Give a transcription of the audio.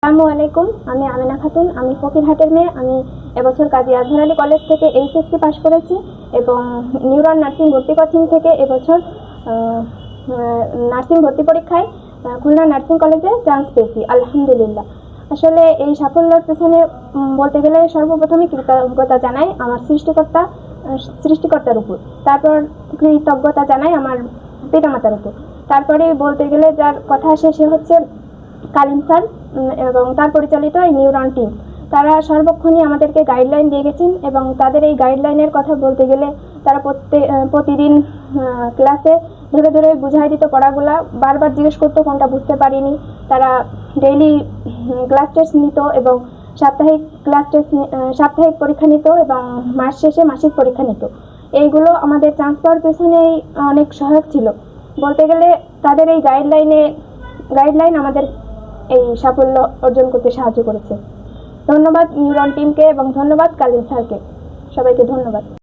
আসসালামু আলাইকুম। আমি আমিনা খাতুন। আমি ফকিরহাটের মেয়ে। আমি এবছর কাজী আজহার আলী কলেজ থেকে এইচএসসি পাশ করেছি এবং নিউরন নার্সিং ভর্তি কোচিং থেকে এবছর নার্সিং ভর্তি পরীক্ষায় খুলনা নার্সিং কলেজে চান্স পেয়েছি, আলহামদুলিল্লাহ। আসলে এই সাফল্যের পেছনে বলতে গেলে সর্বপ্রথমে কৃতজ্ঞতা জানাই আমার সৃষ্টিকর্তার উপর, তারপর কৃতজ্ঞতা জানাই আমার পিতামাতার উপর, তারপরে বলতে গেলে যার কথা আসে সে হচ্ছে কালিম স্যার এবং তার পরিচালিত এই নিউরন টিম। তারা সর্বক্ষণই আমাদেরকে গাইডলাইন দিয়ে গেছেন এবং তাদের এই গাইডলাইনের কথা বলতে গেলে তারা প্রতিদিন ক্লাসে ধরে ধরে বুঝাই দিত পড়াগুলা, বারবার জিজ্ঞেস করতো কোনটা বুঝতে পারিনি। তারা ডেইলি ক্লাস টেস্ট নিত এবং সাপ্তাহিক পরীক্ষা নিত এবং মাস শেষে মাসিক পরীক্ষা নিত। এইগুলো আমাদের চান্স পাওয়ার পেছনেই অনেক সহায়ক ছিল বলতে গেলে। তাদের এই গাইডলাইন আমাদের এই সাফল্য অর্জন করতে সাহায্য করেছে। ধন্যবাদ নিউরন টিমকে এবং ধন্যবাদ কালিম স্যারকে। সবাইকে ধন্যবাদ।